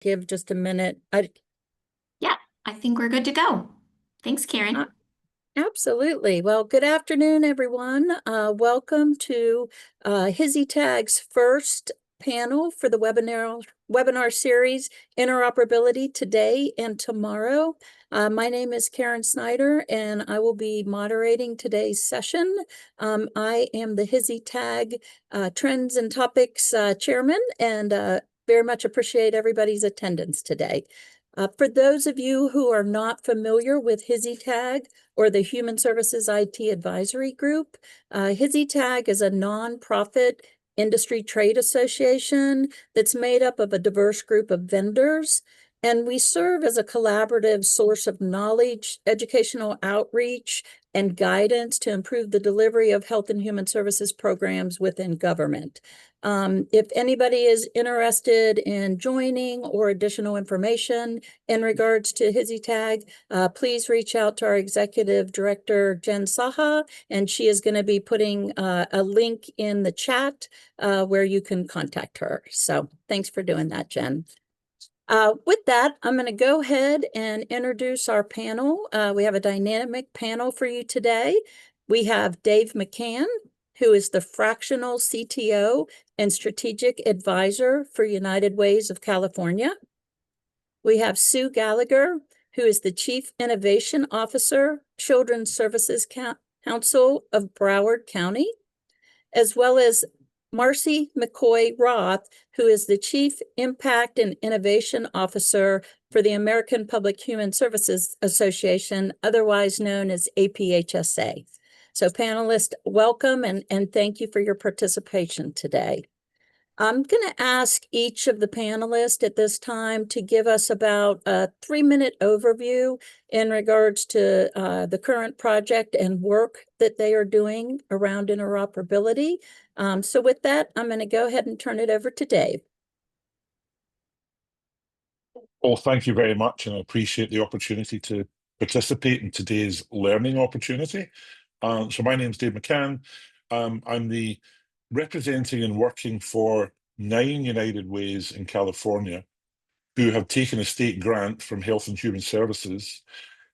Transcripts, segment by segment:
give just a minute. Yeah, I think we're good to go. Thanks, Karen. Absolutely. Well, good afternoon, everyone. Welcome to HSITAG's first panel for the webinar series, Interoperability Today and Tomorrow. My name is Karen Snyder, and I will be moderating today's session. I am the HSITAG Trends and Topics Chairman, and very much appreciate everybody's attendance today. For those of you who are not familiar with HSITAG or the Human Services IT Advisory Group, HSITAG is a nonprofit industry trade association that's made up of a diverse group of vendors, and we serve as a collaborative source of knowledge, educational outreach, and guidance to improve the delivery of health and human services programs within government. If anybody is interested in joining or additional information in regards to HSITAG, please reach out to our executive director, Jen Saha, and she is going to be putting a link in the chat where you can contact her. So thanks for doing that, Jen. With that, I'm going to go ahead and introduce our panel. We have a dynamic panel for you today. We have Dave McCann, who is the Fractional CTO and Strategic Advisor for United Ways of California. We have Sue Gallagher, who is the Chief Innovation Officer, Children's Services Council of Broward County, as well as Marci McCoy-Roth, who is the Chief Impact and Innovation Officer for the American Public Human Services Association, otherwise known as APHSA. So panelists, welcome and thank you for your participation today. I'm going to ask each of the panelists at this time to give us about a 3-minute overview in regards to the current project and work that they are doing around interoperability. So with that, I'm going to go ahead and turn it over to Dave. Well, thank you very much, and I appreciate the opportunity to participate in today's learning opportunity. So my name is Dave McCann. I'm the representing and working for 9 United Ways in California who have taken a state grant from Health and Human Services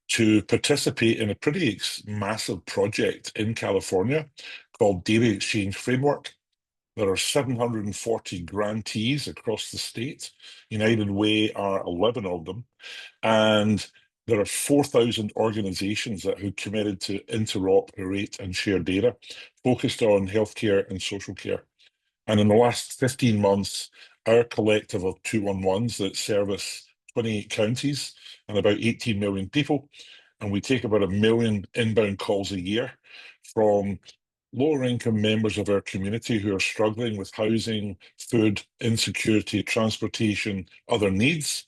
to participate in a pretty massive project in California called Data Exchange Framework. There are 740 grantees across the state. United Way are 11 of them. And there are 4,000 organizations that have committed to interoperate and share data focused on healthcare and social care. And in the last 15 months, our collective of 211s that service 28 counties and about 18 million people, and we take about 1 million inbound calls a year from lower income members of our community who are struggling with housing, food, insecurity, transportation, other needs.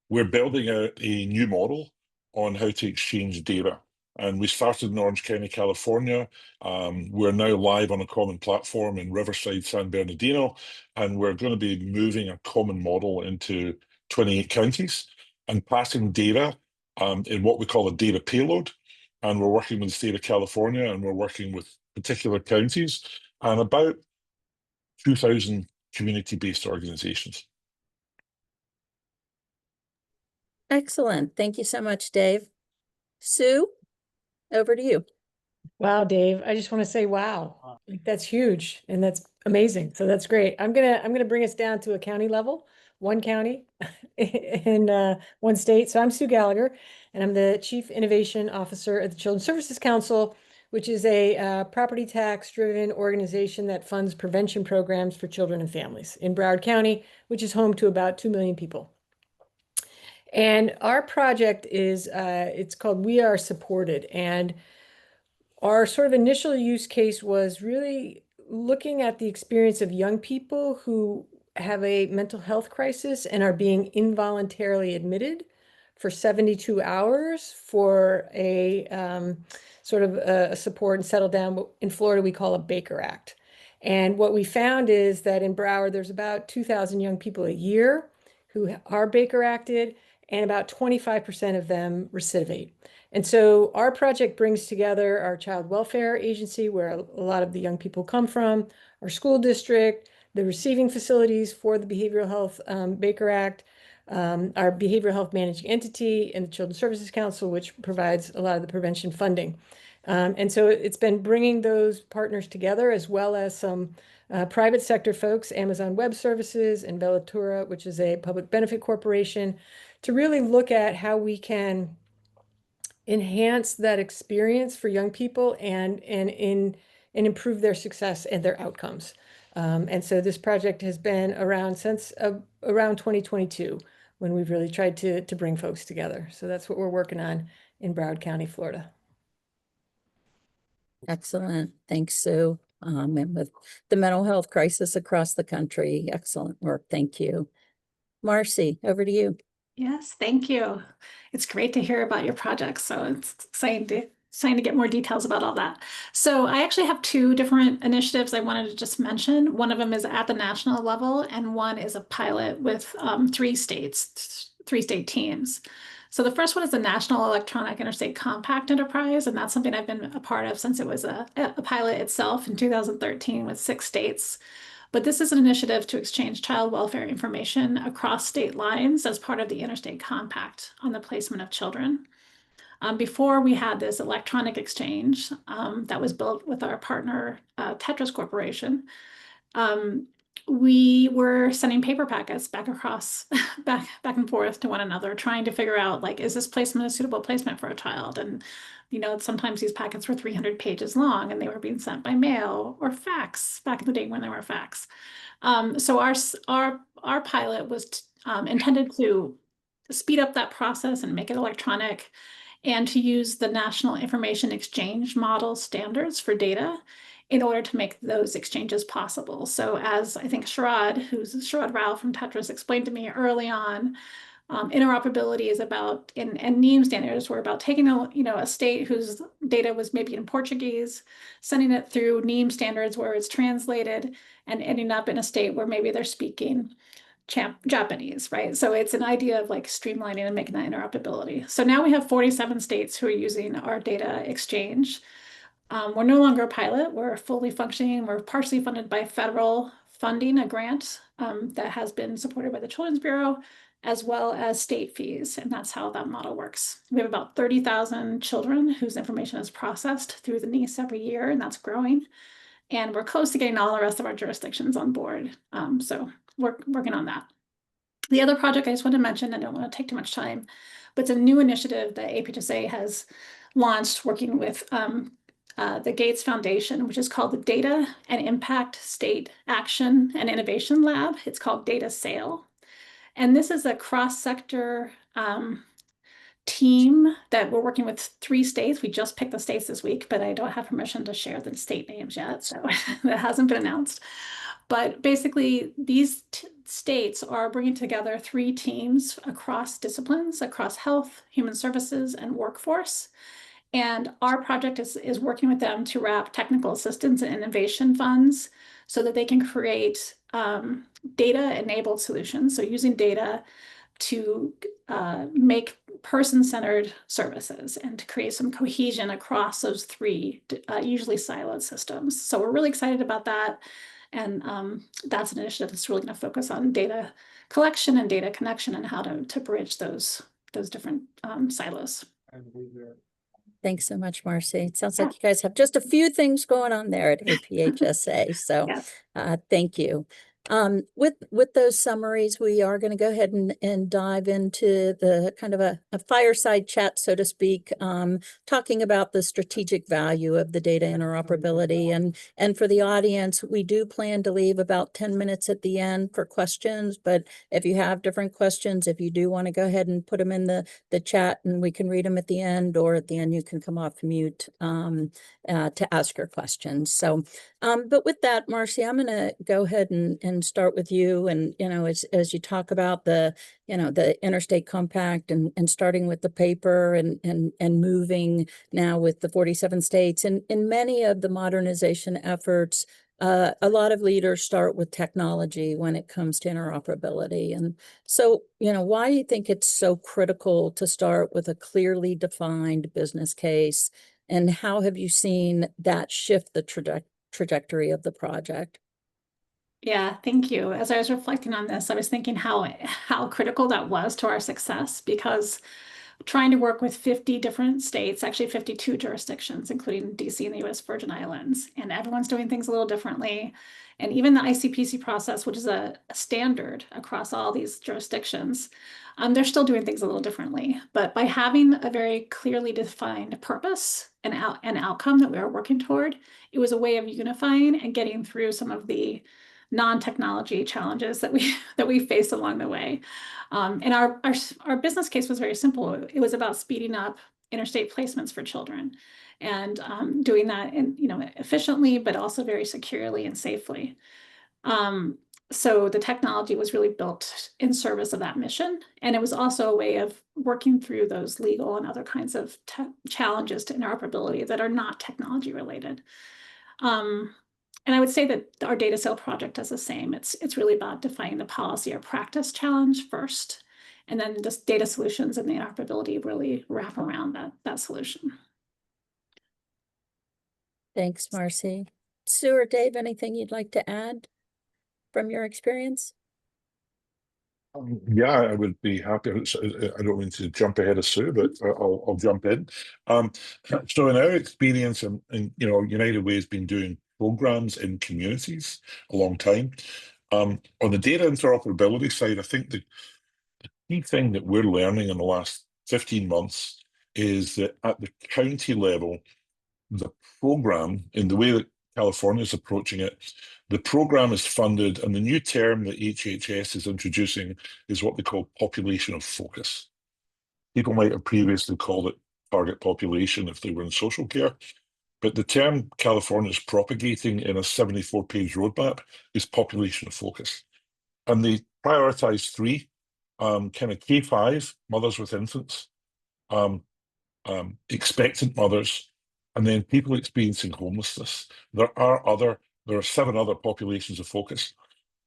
We're building out a new model on how to exchange data. And we started in Orange County, California. We're now live on a common platform in Riverside, San Bernardino, and we're going to be moving a common model into 28 counties and passing data in what we call a data payload. And we're working with the state of California, and we're working with particular counties and about 2,000 community-based organizations. Excellent. Thank you so much, Dave. Sue, over to you. Wow, Dave, I just want to say, wow, that's huge and that's amazing. So that's great. I'm gonna bring us down to a county level, one county in one state. So I'm Sue Gallagher, and I'm the Chief Innovation Officer at the Children's Services Council, which is a property tax-driven organization that funds prevention programs for children and families in Broward County, which is home to about 2 million people. And our project is, it's called We Are Supported. And our sort of initial use case was really looking at the experience of young people who have a mental health crisis and are being involuntarily admitted for 72 hours for a sort of a support and settle down. What in Florida we call a Baker Act. And what we found is that in Broward, there's about 2,000 young people a year who are Baker Acted, and about 25% of them recidivate. And so our project brings together our child welfare agency, where a lot of the young people come from, our school district, the receiving facilities for the Behavioral Health Baker Act, our Behavioral Health Managing Entity, and the Children's Services Council, which provides a lot of the prevention funding. And so it's been bringing those partners together, as well as some private sector folks, Amazon Web Services and Bellatura, which is a public benefit corporation, to really look at how we can enhance that experience for young people and improve their success and their outcomes. And so this project has been around since around 2022, when we've really tried to bring folks together. So that's what we're working on in Broward County, Florida. Excellent. Thanks, Sue. And with the mental health crisis across the country, excellent work. Thank you. Marci, over to you. Yes, thank you. It's great to hear about your project. So it's exciting to get more details about all that. So I actually have two different initiatives I wanted to just mention. One of them is at the national level, and one is a pilot with 3 state teams. So the first one is the National Electronic Interstate Compact Enterprise, and that's something I've been a part of since it was a pilot itself in 2013 with 6 states. But this is an initiative to exchange child welfare information across state lines as part of the Interstate Compact on the placement of children. Before we had this electronic exchange that was built with our partner, Tetris Corporation, we were sending paper packets back and forth to one another, trying to figure out, like, is this placement a suitable placement for a child? And, you know, sometimes these packets were 300 pages long, and they were being sent by mail or fax back in the day when there were fax. So our pilot was intended to speed up that process and make it electronic, and to use the National Information Exchange Model standards for data in order to make those exchanges possible. So as I think Sharad Rao from Tetris explained to me early on, interoperability is about, and NEEM standards were about taking a state whose data was maybe in Portuguese, sending it through NEEM standards where it's translated, and ending up in a state where maybe they're speaking Japanese, right? So it's an idea of like streamlining and making that interoperability. So now we have 47 states who are using our data exchange. We're no longer a pilot, we're fully functioning, we're partially funded by federal funding, a grant that has been supported by the Children's Bureau, as well as state fees, and that's how that model works. We have about 30,000 children whose information is processed through the NEIS every year, and that's growing. And we're close to getting all the rest of our jurisdictions on board. So we're working on that. The other project I just want to mention, I don't want to take too much time, but it's a new initiative that APHSA has launched working with the Gates Foundation, which is called the Data and Impact State Action and Innovation Lab. It's called Data Sail. And this is a cross-sector team that we're working with 3 states. We just picked the states this week, but I don't have permission to share the state names yet, so that hasn't been announced. But basically, these states are bringing together 3 teams across disciplines, across health, human services, and workforce. And our project is working with them to wrap technical assistance and innovation funds so that they can create data-enabled solutions. So using data to make person-centered services and to create some cohesion across those 3 usually siloed systems. So we're really excited about that. And that's an initiative that's really going to focus on data collection and data connection and how to bridge those different silos. Thanks so much, Marci. It sounds like you guys have just a few things going on there at APHSA. So thank you. With those summaries, we are going to go ahead and dive into the kind of a fireside chat, so to speak, talking about the strategic value of the data interoperability. And for the audience, we do plan to leave about 10 minutes at the end for questions. But if you have different questions, if you do want to go ahead and put them in the chat and we can read them at the end, or at the end you can come off mute to ask your questions. So, but with that, Marci, I'm going to go ahead and start with you. And, you know, as you talk about the interstate compact and starting with the paper and moving now with the 47 states, and in many of the modernization efforts, a lot of leaders start with technology when it comes to interoperability. And so, you know, why do you think it's so critical to start with a clearly defined business case? And how have you seen that shift the trajectory of the project? Yeah, thank you. As I was reflecting on this, I was thinking how critical that was to our success, because trying to work with 50 different states, actually 52 jurisdictions, including DC and the US Virgin Islands, and everyone's doing things a little differently. And even the ICPC process, which is a standard across all these jurisdictions, they're still doing things a little differently. But by having a very clearly defined purpose and an outcome that we were working toward, it was a way of unifying and getting through some of the non-technology challenges that we faced along the way. And our business case was very simple. It was about speeding up interstate placements for children, and doing that efficiently, but also very securely and safely. So the technology was really built in service of that mission, and it was also a way of working through those legal and other kinds of challenges to interoperability that are not technology related. And I would say that our data sale project does the same. It's really about defining the policy or practice challenge first, and then the data solutions and the interoperability really wrap around that solution. Thanks, Marci. Sue or Dave, anything you'd like to add from your experience? Yeah, I would be happy. I don't mean to jump ahead of Sue, but I'll jump in. So in our experience, and United Way has been doing programs in communities a long time. On the data interoperability side, I think the key thing that we're learning in the last 15 months is that at the county level, the program, in the way that California is approaching it, the program is funded, and the new term that HHS is introducing is what they call population of focus. People might have previously called it target population if they were in social care, but the term California is propagating in a 74-page roadmap is population of focus. And they prioritize three, kind of K5, mothers with infants, expectant mothers, and then people experiencing homelessness. There are 7 other populations of focus.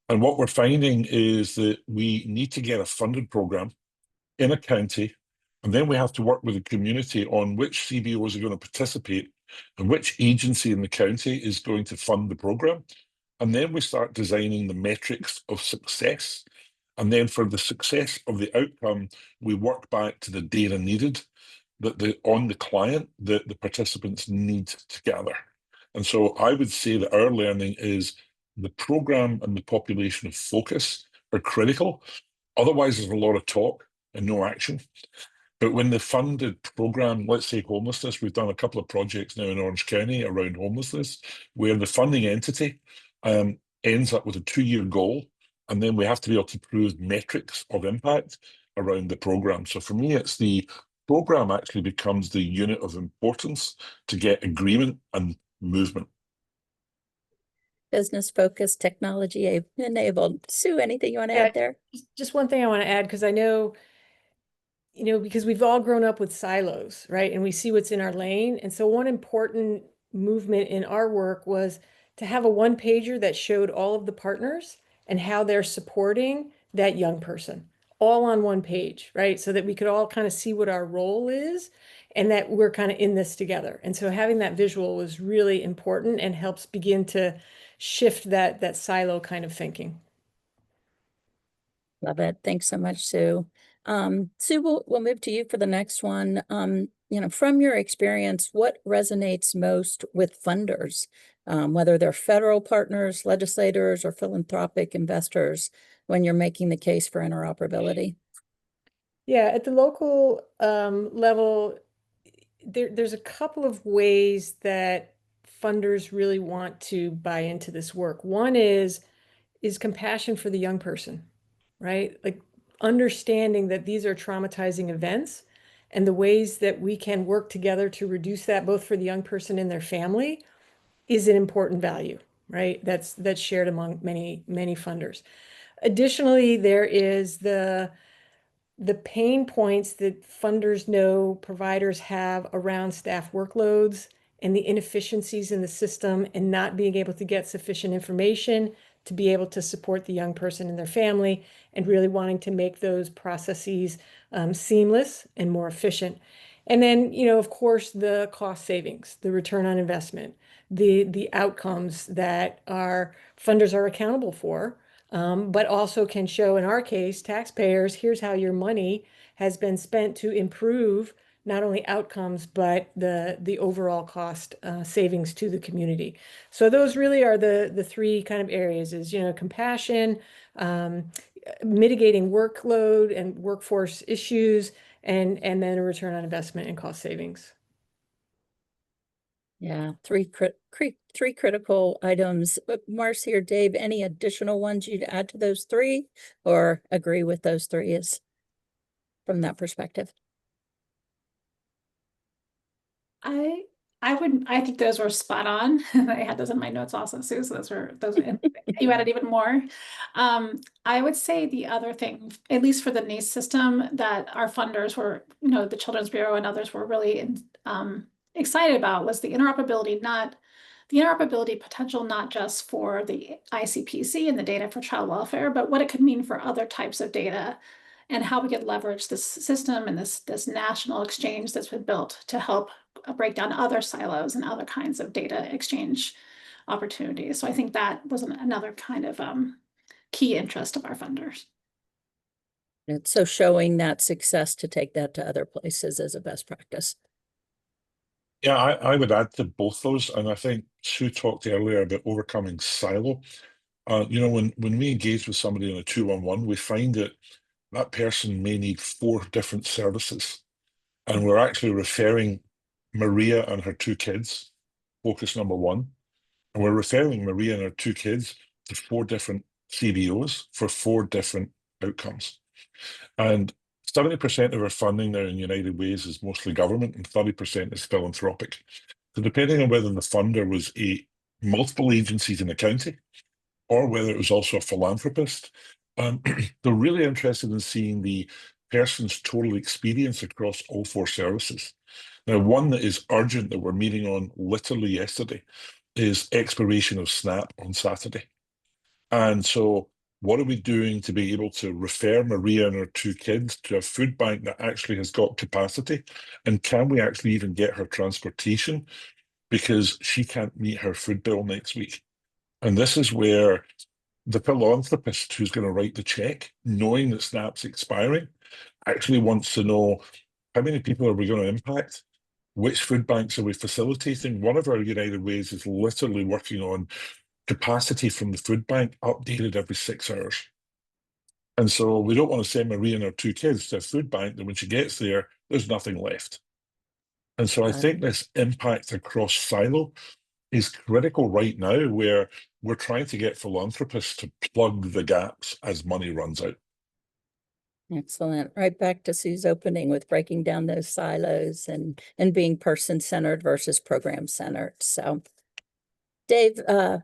And what we're finding is that we need to get a funded program in a county, and then we have to work with the community on which CBOs are going to participate and which agency in the county is going to fund the program. And then we start designing the metrics of success. And then for the success of the outcome, we work back to the data needed that on the client that the participants need to gather. And so I would say that our learning is the program and the population of focus are critical. Otherwise, there's a lot of talk and no action. But when the funded program, let's say homelessness, we've done a couple of projects now in Orange County around homelessness, where the funding entity ends up with a 2-year goal, and then we have to be able to prove metrics of impact around the program. So for me, it's the program actually becomes the unit of importance to get agreement and movement. Business focused, technology enabled. Sue, anything you want to add there? Just one thing I want to add, because I know, because we've all grown up with silos, right? And we see what's in our lane. And so one important movement in our work was to have a one-pager that showed all of the partners and how they're supporting that young person, all on one page, right? So that we could all kind of see what our role is and that we're kind of in this together. And so having that visual was really important and helps begin to shift that silo kind of thinking. Love it. Thanks so much, Sue. Sue, we'll move to you for the next one. From your experience, what resonates most with funders, whether they're federal partners, legislators, or philanthropic investors, when you're making the case for interoperability? Yeah, at the local level, there's a couple of ways that funders really want to buy into this work. One is compassion for the young person, right? Like understanding that these are traumatizing events and the ways that we can work together to reduce that both for the young person and their family is an important value, right? That's shared among many funders. Additionally, there is the pain points that funders know providers have around staff workloads and the inefficiencies in the system and not being able to get sufficient information to be able to support the young person and their family, and really wanting to make those processes seamless and more efficient. And then, of course, the cost savings, the return on investment, the outcomes that our funders are accountable for, but also can show, in our case, taxpayers, here's how your money has been spent to improve not only outcomes, but the overall cost savings to the community. So those really are the three kind of areas is, compassion, mitigating workload and workforce issues, and then a return on investment and cost savings. Yeah, three critical items. Marci or Dave, any additional ones you'd add to those three, or agree with those three is from that perspective? I think those were spot on. I had those in my notes also, Sue, so those are you added even more. I would say the other thing, at least for the NACE system, that our funders were, the Children's Bureau and others were really excited about was the interoperability potential, not just for the ICPC and the data for child welfare, but what it could mean for other types of data and how we could leverage this system and this national exchange that's been built to help break down other silos and other kinds of data exchange opportunities. So I think that was another kind of key interest of our funders. And so showing that success to take that to other places as a best practice. Yeah, I would add to both those. And I think Sue talked earlier about overcoming silo. When we engage with somebody in a 211, we find that person may need 4 different services. And we're actually referring Maria and her 2 kids, focus number 1. And we're referring Maria and her 2 kids to 4 different CBOs for 4 different outcomes. And 70% of our funding now in United Ways is mostly government and 30% is philanthropic. So depending on whether the funder was multiple agencies in the county or whether it was also a philanthropist, they're really interested in seeing the person's total experience across all 4 services. Now, one that is urgent that we're meeting on literally yesterday is expiration of SNAP on Saturday. And so what are we doing to be able to refer Maria and her 2 kids to a food bank that actually has got capacity? And can we actually even get her transportation because she can't meet her food bill next week? And this is where the philanthropist who's going to write the check, knowing that SNAP's expiring, actually wants to know how many people are we going to impact? Which food banks are we facilitating? One of our United Ways is literally working on capacity from the food bank updated every 6 hours. And so we don't want to send Maria and her 2 kids to a food bank that when she gets there, there's nothing left. And so I think this impact across silo is critical right now, where we're trying to get philanthropists to plug the gaps as money runs out. Excellent. Right back to Sue's opening with breaking down those silos and being person-centered versus program-centered. So Dave,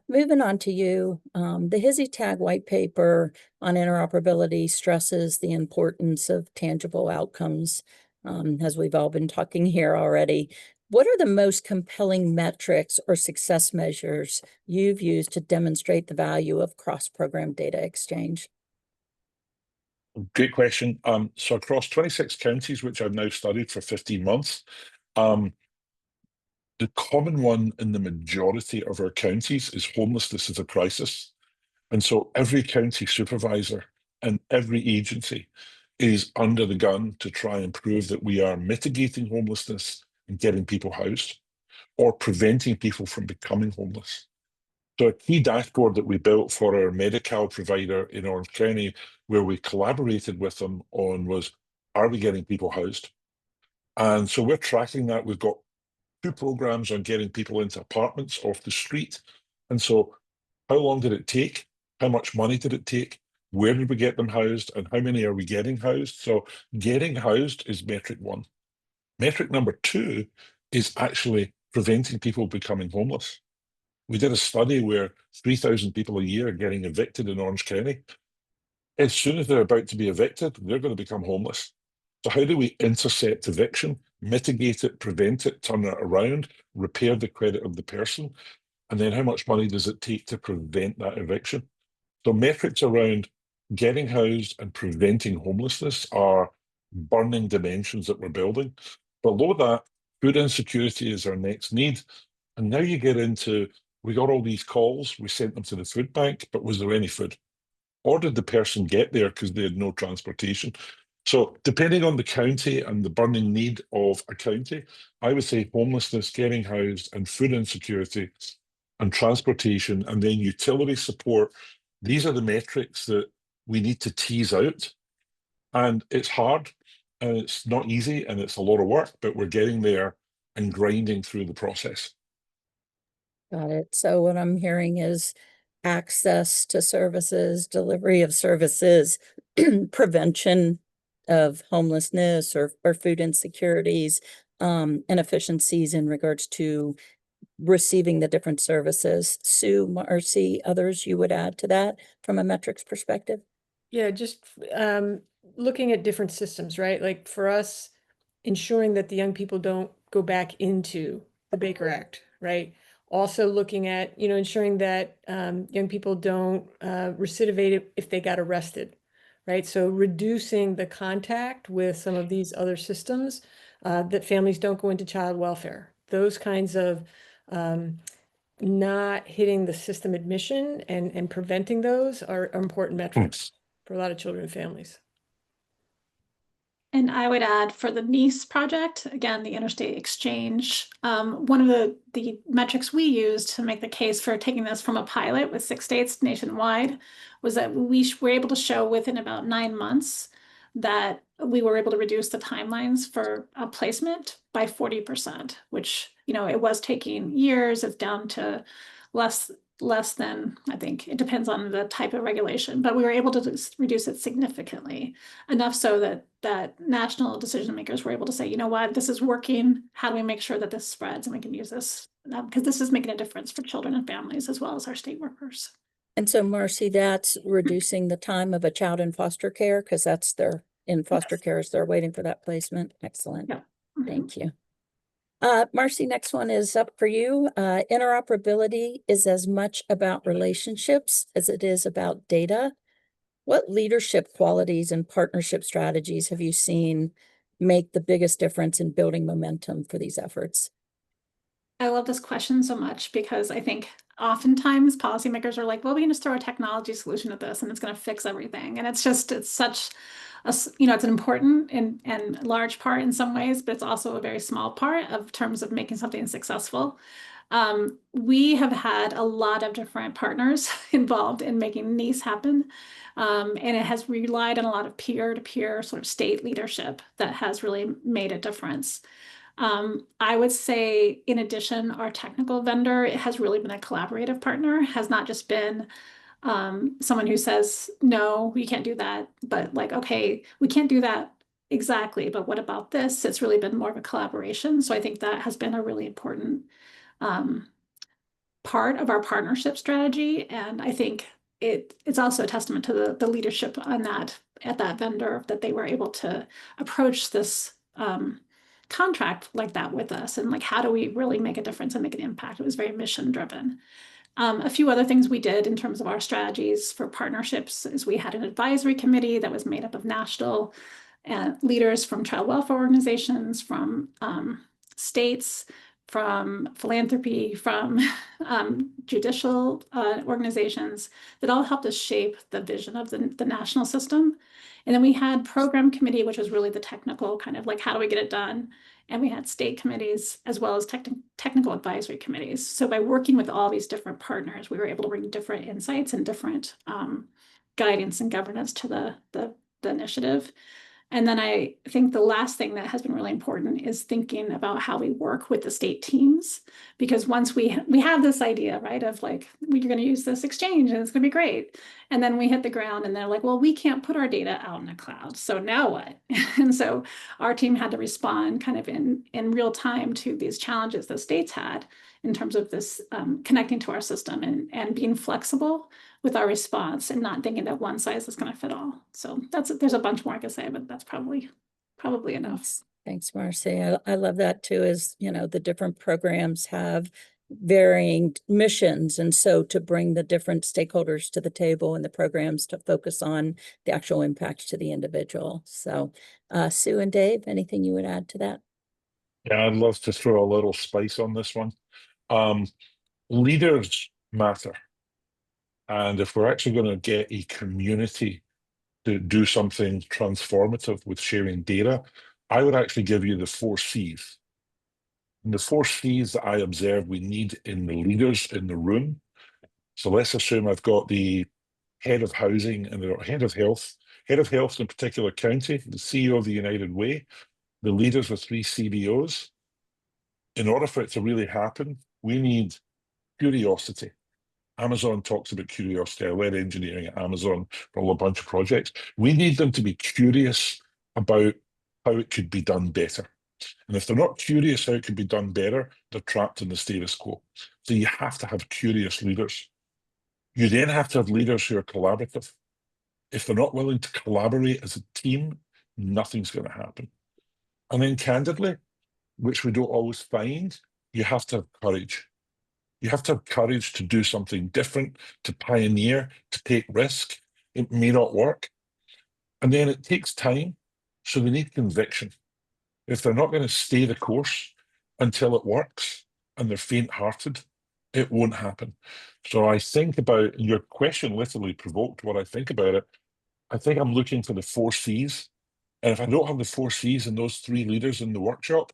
moving on to you, the HSITAG white paper on interoperability stresses the importance of tangible outcomes, as we've all been talking here already. What are the most compelling metrics or success measures you've used to demonstrate the value of cross-program data exchange? Great question. So across 26 counties, which I've now studied for 15 months, the common one in the majority of our counties is homelessness as a crisis. And so every county supervisor and every agency is under the gun to try and prove that we are mitigating homelessness and getting people housed or preventing people from becoming homeless. So a key dashboard that we built for our Medi-Cal provider in Orange County, where we collaborated with them on was, are we getting people housed? And so we're tracking that. We've got 2 programs on getting people into apartments off the street. And so how long did it take? How much money did it take? Where did we get them housed? And how many are we getting housed? So getting housed is metric 1. Metric number 2 is actually preventing people becoming homeless. We did a study where 3,000 people a year are getting evicted in Orange County. As soon as they're about to be evicted, they're going to become homeless. So how do we intercept eviction, mitigate it, prevent it, turn it around, repair the credit of the person? And then how much money does it take to prevent that eviction? So metrics around getting housed and preventing homelessness are burning dimensions that we're building. Below that, food insecurity is our next need. And now you get into, we got all these calls, we sent them to the food bank, but was there any food? Or did the person get there because they had no transportation? So depending on the county and the burning need of a county, I would say homelessness, getting housed, and food insecurity, and transportation, and then utility support. These are the metrics that we need to tease out. And it's hard, and it's not easy, and it's a lot of work, but we're getting there and grinding through the process. Got it. So what I'm hearing is access to services, delivery of services, prevention of homelessness or food insecurities, inefficiencies in regards to receiving the different services. Sue, Marci, others you would add to that from a metrics perspective? Yeah, just looking at different systems, right? Like for us, ensuring that the young people don't go back into the Baker Act, right? Also looking at, ensuring that young people don't recidivate if they got arrested, right? So reducing the contact with some of these other systems, that families don't go into child welfare. Those kinds of not hitting the system admission and preventing those are important metrics for a lot of children and families. And I would add for the NICE project, again, the interstate exchange, one of the metrics we used to make the case for taking this from a pilot with 6 states nationwide was that we were able to show within about 9 months that we were able to reduce the timelines for a placement by 40%, which, it was taking years. It's down to less than, I think it depends on the type of regulation, but we were able to reduce it significantly, enough so that national decision makers were able to say, you know what, this is working. How do we make sure that this spreads and we can use this? Because this is making a difference for children and families as well as our state workers. And so Marci, that's reducing the time of a child in foster care because that's in foster care as they're waiting for that placement. Excellent. Yeah. Thank you. Marci, next one is up for you. Interoperability is as much about relationships as it is about data. What leadership qualities and partnership strategies have you seen make the biggest difference in building momentum for these efforts? I love this question so much because I think oftentimes policymakers are like, well, we can just throw a technology solution at this and it's going to fix everything. And it's such it's an important and large part in some ways, but it's also a very small part of terms of making something successful. We have had a lot of different partners involved in making NICE happen. And it has relied on a lot of peer-to-peer sort of state leadership that has really made a difference. I would say, in addition, our technical vendor, it has really been a collaborative partner, has not just been someone who says, no, we can't do that, but like, okay, we can't do that exactly, but what about this? It's really been more of a collaboration. So I think that has been a really important part of our partnership strategy. And I think it's also a testament to the leadership on that at that vendor that they were able to approach this contract like that with us, and like, how do we really make a difference and make an impact? It was very mission driven. A few other things we did in terms of our strategies for partnerships is we had an advisory committee that was made up of national leaders from child welfare organizations, from states, from philanthropy, from judicial organizations that all helped us shape the vision of the national system. And then we had program committee, which was really the technical kind of like, how do we get it done? And we had state committees as well as technical advisory committees. So by working with all these different partners, we were able to bring different insights and different guidance and governance to the initiative. And then I think the last thing that has been really important is thinking about how we work with the state teams, because once we have this idea, right, of like, we're going to use this exchange and it's going to be great. And then we hit the ground and they're like, well, we can't put our data out in a cloud. So now what? And so our team had to respond kind of in real time to these challenges the states had in terms of this connecting to our system and being flexible with our response and not thinking that one size is going to fit all. So there's a bunch more I could say, but that's probably enough. Thanks, Marci. I love that too, is, the different programs have varying missions. And so to bring the different stakeholders to the table and the programs to focus on the actual impact to the individual. So Sue and Dave, anything you would add to that? Yeah, I'd love to throw a little spice on this one. Leaders matter. And if we're actually going to get a community to do something transformative with sharing data, I would actually give you the 4 C's. And the 4 C's that I observe we need in the leaders in the room. So let's assume I've got the head of housing and the head of health in a particular county, the CEO of the United Way, the leaders with 3 CBOs. In order for it to really happen, we need curiosity. Amazon talks about curiosity. I led engineering at Amazon for a bunch of projects. We need them to be curious about how it could be done better. And if they're not curious how it could be done better, they're trapped in the status quo. So you have to have curious leaders. You then have to have leaders who are collaborative. If they're not willing to collaborate as a team, nothing's going to happen. And then candidly, which we don't always find, you have to have courage. You have to have courage to do something different, to pioneer, to take risk. It may not work. And then it takes time. So they need conviction. If they're not going to stay the course until it works and they're faint-hearted, it won't happen. So I think about your question literally provoked what I think about it. I think I'm looking for the 4 C's. And if I don't have the 4 C's and those 3 leaders in the workshop,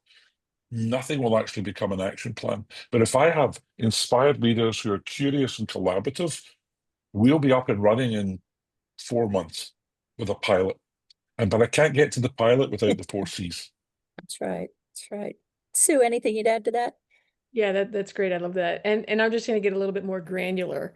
nothing will actually become an action plan. But if I have inspired leaders who are curious and collaborative, we'll be up and running in 4 months with a pilot. But I can't get to the pilot without the 4 C's. That's right. That's right. Sue, anything you'd add to that? Yeah, that's great. I love that. And I'm just going to get a little bit more granular.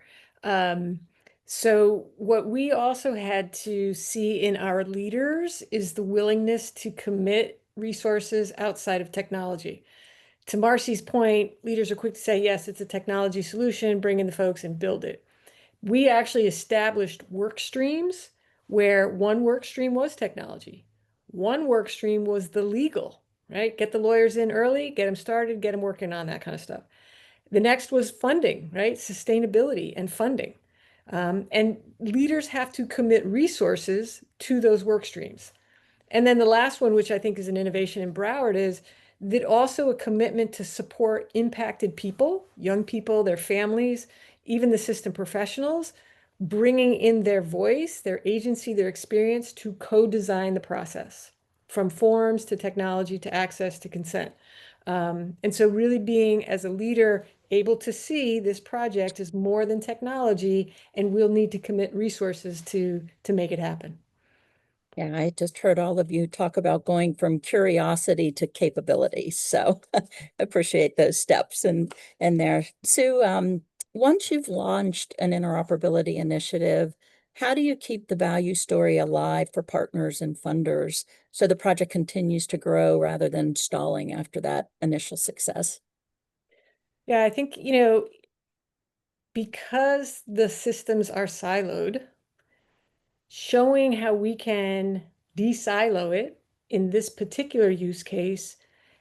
So what we also had to see in our leaders is the willingness to commit resources outside of technology. To Marci's point, leaders are quick to say, yes, it's a technology solution, bring in the folks and build it. We actually established work streams where one work stream was technology. One work stream was the legal, right? Get the lawyers in early, get them started, get them working on that kind of stuff. The next was funding, right? Sustainability and funding. And leaders have to commit resources to those work streams. And then the last one, which I think is an innovation in Broward, is that also a commitment to support impacted people, young people, their families, even the system professionals, bringing in their voice, their agency, their experience to co-design the process, from forms to technology to access to consent. And so really being, as a leader, able to see this project is more than technology, and we'll need to commit resources to make it happen. Yeah, I just heard all of you talk about going from curiosity to capability. So I appreciate those steps and there. Sue, once you've launched an interoperability initiative, how do you keep the value story alive for partners and funders so the project continues to grow rather than stalling after that initial success? Yeah, I think, because the systems are siloed, showing how we can de-silo it in this particular use case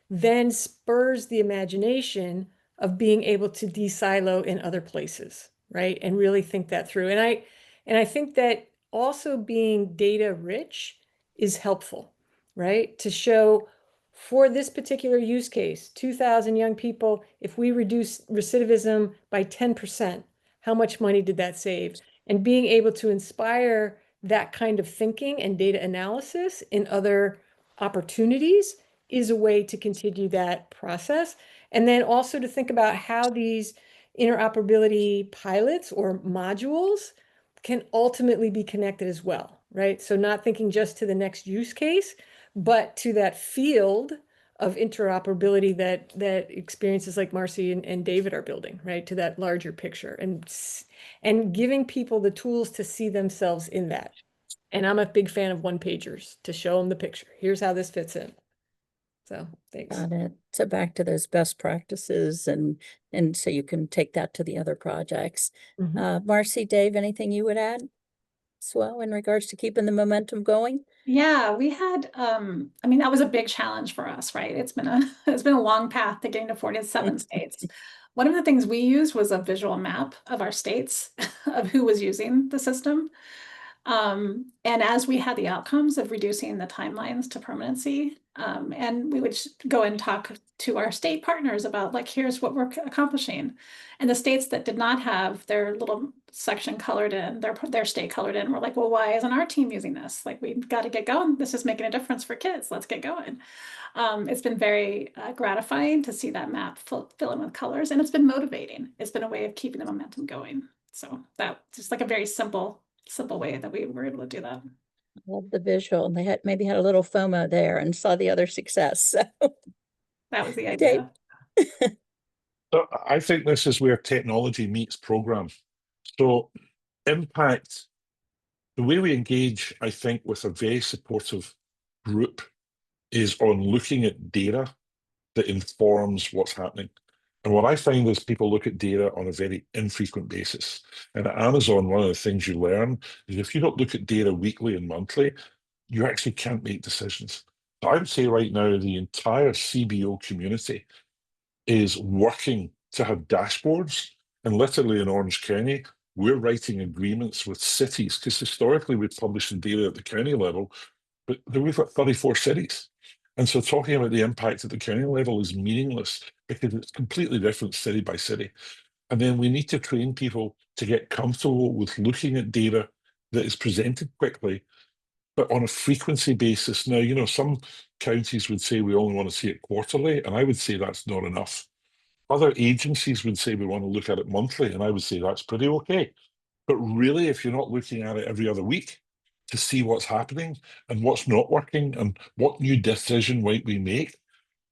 then spurs the imagination of being able to de-silo in other places, right? And really think that through. And I think that also being data rich is helpful, right? To show for this particular use case, 2,000 young people, if we reduce recidivism by 10%, how much money did that save? And being able to inspire that kind of thinking and data analysis in other opportunities is a way to continue that process. And then also to think about how these interoperability pilots or modules can ultimately be connected as well, right? So not thinking just to the next use case, but to that field of interoperability that experiences like Marci and David are building, right? To that larger picture and giving people the tools to see themselves in that. And I'm a big fan of one-pagers to show them the picture. Here's how this fits in. So thanks. Got it. So back to those best practices and so you can take that to the other projects. Marci, Dave, anything you would add as well in regards to keeping the momentum going? Yeah, we had, I mean, that was a big challenge for us, right? It's been a long path to getting to 47 states. One of the things we used was a visual map of our states of who was using the system. And as we had the outcomes of reducing the timelines to permanency, and we would go and talk to our state partners about like, here's what we're accomplishing. And the states that did not have their little section colored in, their state colored in, were like, well, why isn't our team using this? Like, we've got to get going. This is making a difference for kids. Let's get going. It's been very gratifying to see that map fill in with colors, and it's been motivating. It's been a way of keeping the momentum going. So that's just like a very simple way that we were able to do that. I love the visual. And they maybe had a little FOMO there and saw the other success. So That was the idea. So I think this is where technology meets program. So impact, the way we engage, I think, with a very supportive group is on looking at data that informs what's happening. And what I find is people look at data on a very infrequent basis. And at Amazon, one of the things you learn is if you don't look at data weekly and monthly, you actually can't make decisions. So I would say right now, the entire CBO community is working to have dashboards. And literally in Orange County, we're writing agreements with cities, because historically we've published the data at the county level, but we've got 34 cities. And so talking about the impact at the county level is meaningless because it's completely different city by city. And then we need to train people to get comfortable with looking at data that is presented quickly, but on a frequency basis. Now, you know, some counties would say we only want to see it quarterly, and I would say that's not enough. Other agencies would say we want to look at it monthly, and I would say that's pretty okay. But really, if you're not looking at it every other week to see what's happening and what's not working and what new decision might we make,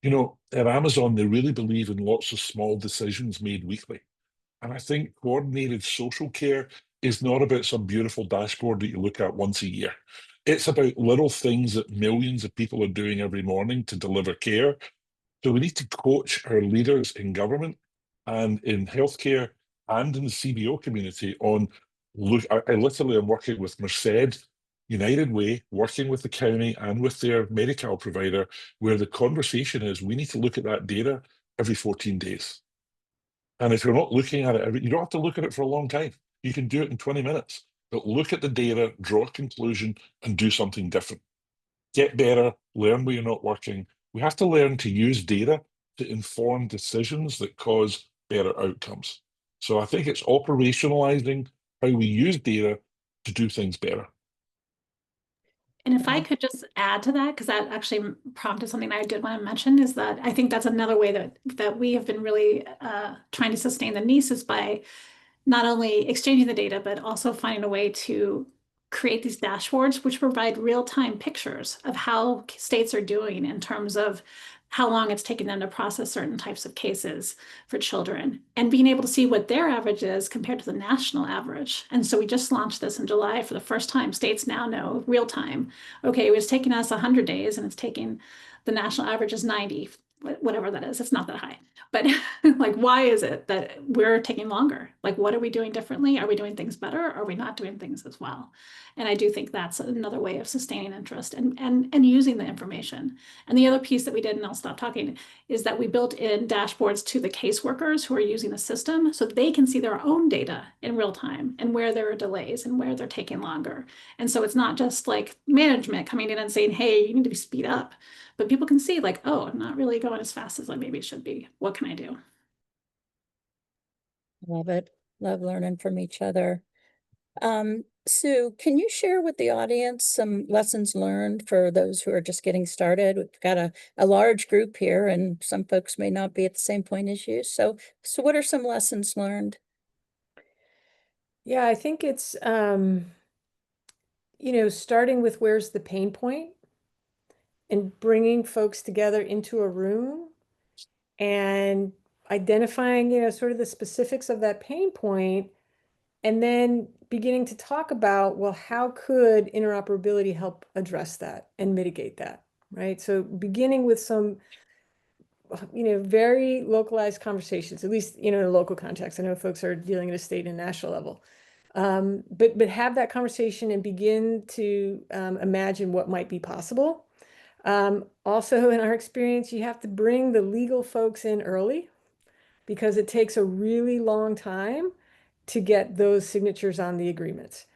you know, at Amazon, they really believe in lots of small decisions made weekly. And I think coordinated social care is not about some beautiful dashboard that you look at once a year. It's about little things that millions of people are doing every morning to deliver care. So we need to coach our leaders in government and in healthcare and in the CBO community on, look, I literally am working with Merced United Way, working with the county and with their medical provider, where the conversation is, we need to look at that data every 14 days. And if you're not looking at it, you don't have to look at it for a long time. You can do it in 20 minutes, but look at the data, draw a conclusion, and do something different. Get better, learn where you're not working. We have to learn to use data to inform decisions that cause better outcomes. So I think it's operationalizing how we use data to do things better. And if I could just add to that, because that actually prompted something I did want to mention, is that I think that's another way that we have been really trying to sustain the niche is by not only exchanging the data, but also finding a way to create these dashboards, which provide real-time pictures of how states are doing in terms of how long it's taking them to process certain types of cases for children, and being able to see what their average is compared to the national average. And so we just launched this in July for the first time. States now know real time. Okay, it was taking us 100 days and it's taking, the national average is 90, whatever that is. It's not that high. But like, why is it that we're taking longer? Like, what are we doing differently? Are we doing things better? Or are we not doing things as well? And I do think that's another way of sustaining interest and using the information. And the other piece that we did, and I'll stop talking, is that we built in dashboards to the caseworkers who are using the system so they can see their own data in real time and where there are delays and where they're taking longer. And so it's not just like management coming in and saying, hey, you need to speed up, but people can see like, oh, I'm not really going as fast as I maybe should be. What can I do? Love it. Love learning from each other. Sue, can you share with the audience some lessons learned for those who are just getting started? We've got a large group here and some folks may not be at the same point as you. So what are some lessons learned? Yeah, I think it's, you know, starting with where's the pain point and bringing folks together into a room and identifying, you know, sort of the specifics of that pain point, and then beginning to talk about, well, how could interoperability help address that and mitigate that, right? So beginning with some, you know, very localized conversations, at least, you know, in a local context. I know folks are dealing at a state and national level. But have that conversation and begin to imagine what might be possible. Also, in our experience, you have to bring the legal folks in early because it takes a really long time to get those signatures on the agreements.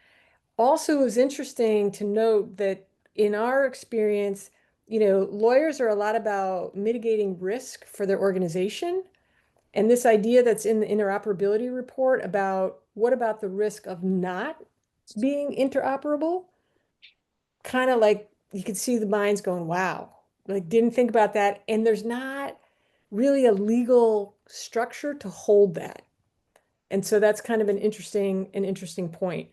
also it was interesting to note that in our experience, lawyers are a lot about mitigating risk for their organization. And this idea that's in the interoperability report about what about the risk of not being interoperable, kind of like you could see the minds going, wow, like didn't think about that. And there's not really a legal structure to hold that. And so that's kind of an interesting point.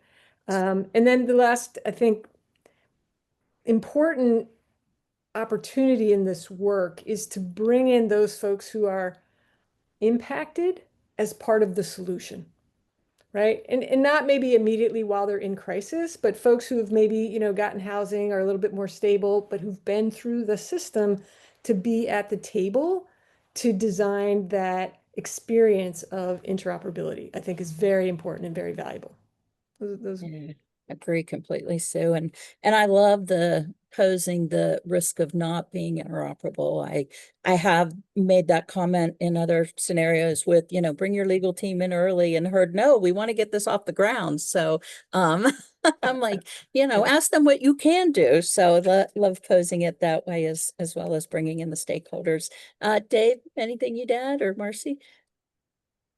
And then the last, I think, important opportunity in this work is to bring in those folks who are impacted as part of the solution, right? And not maybe immediately while they're in crisis, but folks who have maybe, gotten housing or a little bit more stable, but who've been through the system to be at the table to design that experience of interoperability, I think is very important and very valuable. Those Yeah, agree completely, Sue. And I love the posing the risk of not being interoperable. I have made that comment in other scenarios with, bring your legal team in early and heard, no, we want to get this off the ground. So I'm like, ask them what you can do. So love posing it that way as well as bringing in the stakeholders. Dave, anything you'd add, or Marci?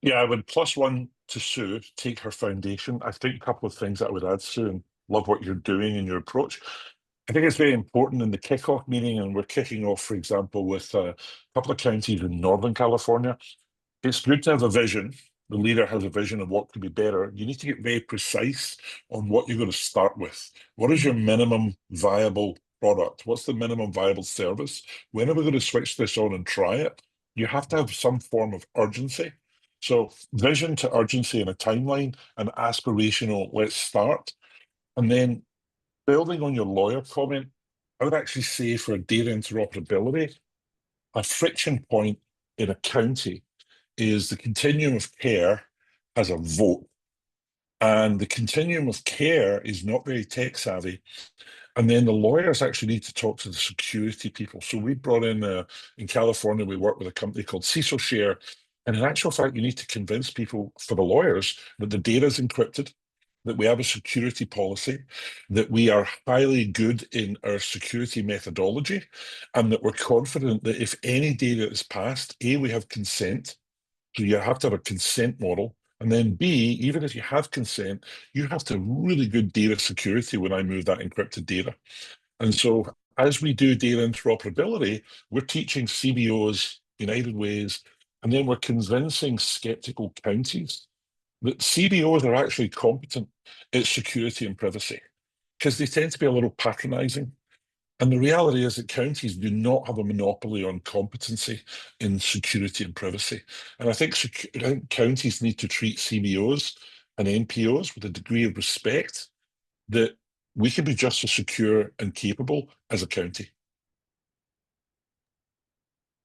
Yeah, I would plus one to Sue, take her foundation. I think a couple of things that I would add, Sue, and love what you're doing in your approach. I think it's very important in the kickoff meeting, and we're kicking off, for example, with a couple of counties in Northern California. It's good to have a vision. The leader has a vision of what could be better. You need to get very precise on what you're going to start with. What is your minimum viable product? What's the minimum viable service? When are we going to switch this on and try it? You have to have some form of urgency. So vision to urgency and a timeline, an aspirational, let's start. And then building on your lawyer comment, I would actually say for data interoperability, a friction point in a county is the continuum of care has a vote. And the continuum of care is not very tech savvy. And then the lawyers actually need to talk to the security people. So we brought in California, we work with a company called CISO Share. And in actual fact, you need to convince people, for the lawyers, that the data is encrypted, that we have a security policy, that we are highly good in our security methodology, and that we're confident that if any data is passed, A, we have consent. So you have to have a consent model. And then B, even if you have consent, you have to have really good data security when I move that encrypted data. And so as we do data interoperability, we're teaching CBOs, United Ways, and then we're convincing skeptical counties that CBOs are actually competent at security and privacy, because they tend to be a little patronizing. And the reality is that counties do not have a monopoly on competency in security and privacy. And I think counties need to treat CBOs and NPOs with a degree of respect that we can be just as secure and capable as a county.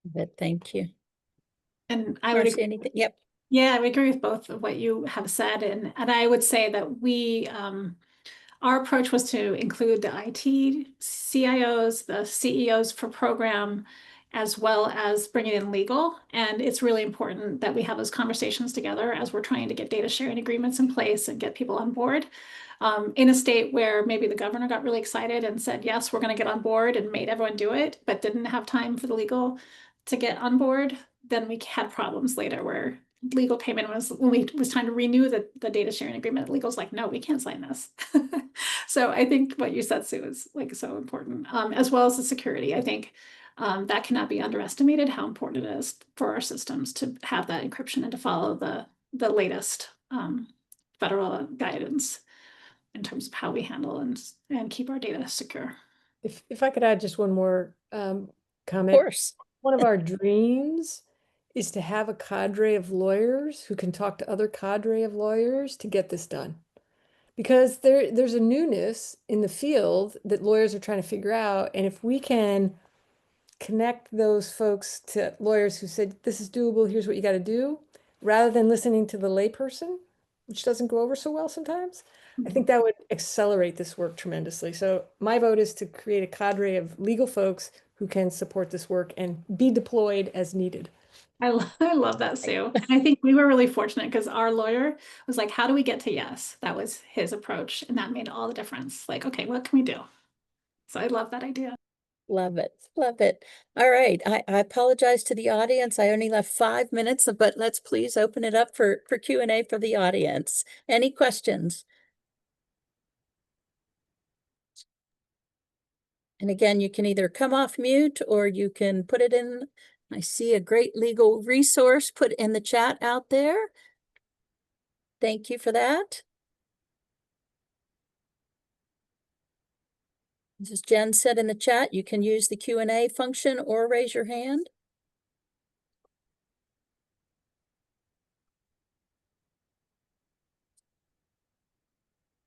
But thank you. And I would Marci, anything? Yep. Yeah, I would agree with both of what you have said. And I would say that our approach was to include the IT CIOs, the CEOs for program, as well as bringing in legal. And it's really important that we have those conversations together as we're trying to get data sharing agreements in place and get people on board. In a state where maybe the governor got really excited and said, yes, we're going to get on board, and made everyone do it, but didn't have time for the legal to get on board, then we had problems later where legal came in when it was time to renew the data sharing agreement. Legal's like, no, we can't sign this. So I think what you said, Sue, is like so important, as well as the security. I think that cannot be underestimated, how important it is for our systems to have that encryption and to follow the latest federal guidance in terms of how we handle and keep our data secure. If I could add just one more comment. Of course. One of our dreams is to have a cadre of lawyers who can talk to other cadre of lawyers to get this done. Because there's a newness in the field that lawyers are trying to figure out. And if we can connect those folks to lawyers who said, this is doable, here's what you got to do, rather than listening to the layperson, which doesn't go over so well sometimes, I think that would accelerate this work tremendously. So my vote is to create a cadre of legal folks who can support this work and be deployed as needed. I love that, Sue. And I think we were really fortunate because our lawyer was like, how do we get to yes? That was his approach. And that made all the difference. Like, okay, what can we do? So I love that idea. Love it. Love it. All right. I apologize to the audience. I only left 5 minutes, but let's please open it up for Q&A for the audience. Any questions? And again, you can either come off mute or you can put it in. I see a great legal resource put in the chat out there. Thank you for that. As Jen said in the chat, you can use the Q&A function or raise your hand.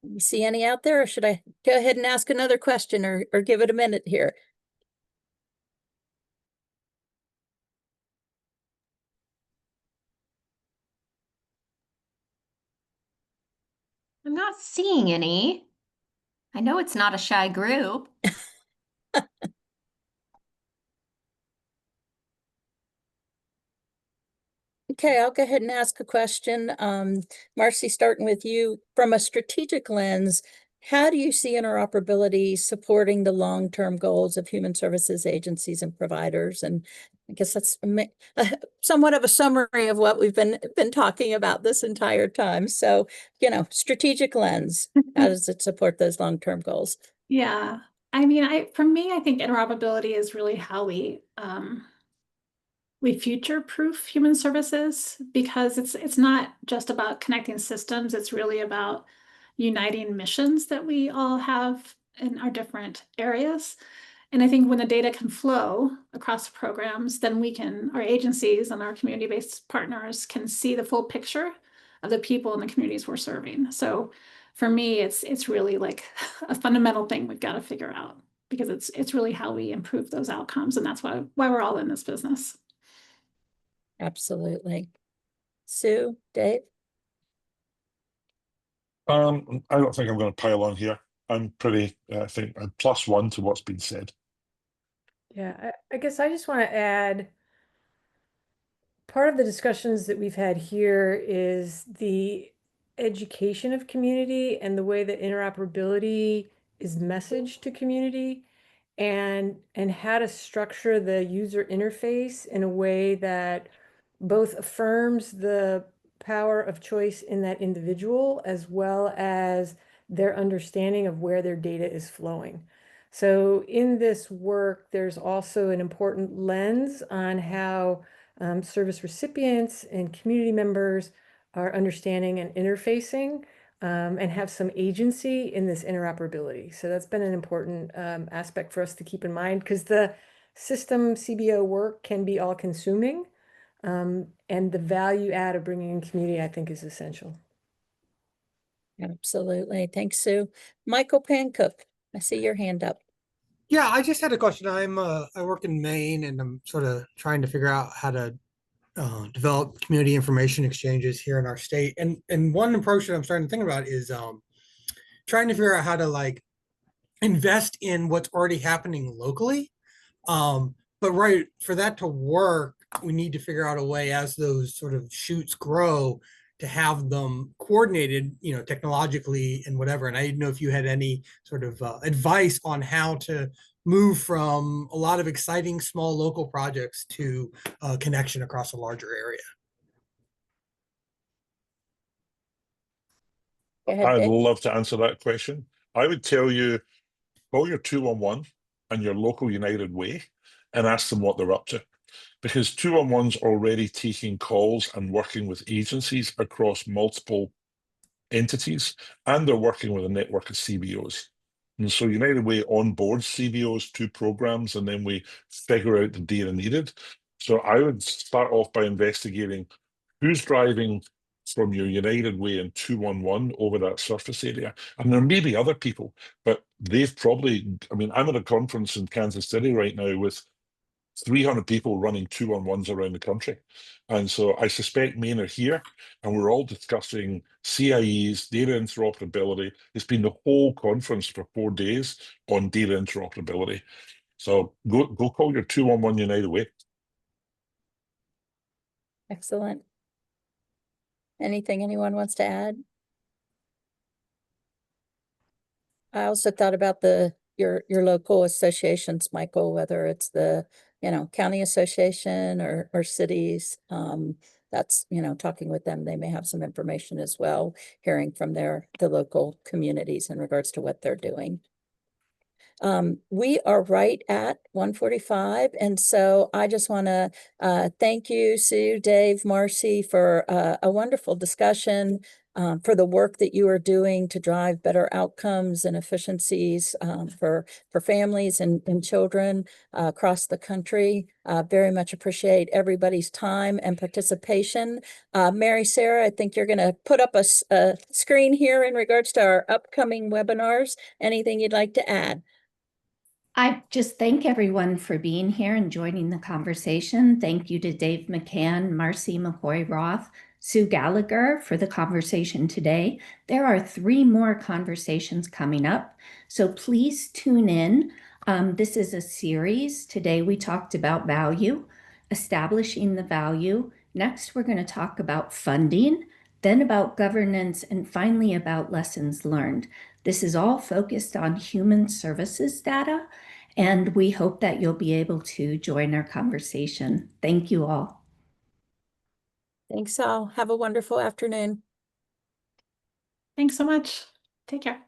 You see any out there, or should I go ahead and ask another question or give it a minute here? I'm not seeing any. I know it's not a shy group. Okay, I'll go ahead and ask a question. Marci, starting with you, from a strategic lens, how do you see interoperability supporting the long-term goals of human services agencies and providers? And I guess that's somewhat of a summary of what we've been talking about this entire time. So, strategic lens, how does it support those long-term goals? Yeah. I mean, for me, I think interoperability is really how we future-proof human services, because it's not just about connecting systems. It's really about uniting missions that we all have in our different areas. And I think when the data can flow across programs, then our agencies and our community-based partners can see the full picture of the people in the communities we're serving. So for me, it's really like a fundamental thing we've got to figure out, because it's really how we improve those outcomes. And that's why we're all in this business. Absolutely. Sue, Dave? I don't think I'm going to pile on here. I'm pretty, I think I'm +1 to what's been said. Yeah, I guess I just want to add, part of the discussions that we've had here is the education of community and the way that interoperability is messaged to community, and how to structure the user interface in a way that both affirms the power of choice in that individual as well as their understanding of where their data is flowing. So in this work, there's also an important lens on how service recipients and community members are understanding and interfacing and have some agency in this interoperability. So that's been an important aspect for us to keep in mind, because the system CBO work can be all-consuming, and the value add of bringing in community, I think, is essential. Absolutely. Thanks, Sue. Michael Pancook, I see your hand up. Yeah, I just had a question. I work in Maine, and I'm sort of trying to figure out how to develop community information exchanges here in our state. And one approach that I'm starting to think about is trying to figure out how to invest in what's already happening locally. But right, for that to work, we need to figure out a way, as those sort of shoots grow, to have them coordinated, technologically and whatever. And I didn't know if you had any sort of advice on how to move from a lot of exciting small local projects to connection across a larger area. Go ahead, I'd Dave. love to answer that question. I would tell you, call your 211 and your local United Way and ask them what they're up to. Because 211's already taking calls and working with agencies across multiple entities, and they're working with a network of CBOs. And so United Way onboards CBOs to programs, and then we figure out the data needed. So I would start off by investigating who's driving from your United Way and 211 over that surface area. And there may be other people, but they've probably, I'm at a conference in Kansas City right now with 300 people running 211s around the country. And so I suspect Maine are here, and we're all discussing CIEs, data interoperability. It's been the whole conference for 4 days on data interoperability. So go call your 211 United Way. Excellent. Anything anyone wants to add? I also thought about your local associations, Michael, whether it's the, county association or cities. That's, talking with them, they may have some information as well, hearing from the local communities in regards to what they're doing. We are right at 1:45, and so I just want to thank you, Sue, Dave, Marci, for a wonderful discussion, for the work that you are doing to drive better outcomes and efficiencies for families and children across the country. Very much appreciate everybody's time and participation. Mary Sarah, I think you're going to put up a screen here in regards to our upcoming webinars. Anything you'd like to add? I just thank everyone for being here and joining the conversation. Thank you to Dave McCann, Marci McCoy-Roth, Sue Gallagher for the conversation today. There are 3 more conversations coming up, so please tune in. This is a series. Today we talked about value, establishing the value. Next, we're going to talk about funding, then about governance, and finally about lessons learned. This is all focused on human services data, and we hope that you'll be able to join our conversation. Thank you all. Thanks all. Have a wonderful afternoon. Thanks so much. Take care.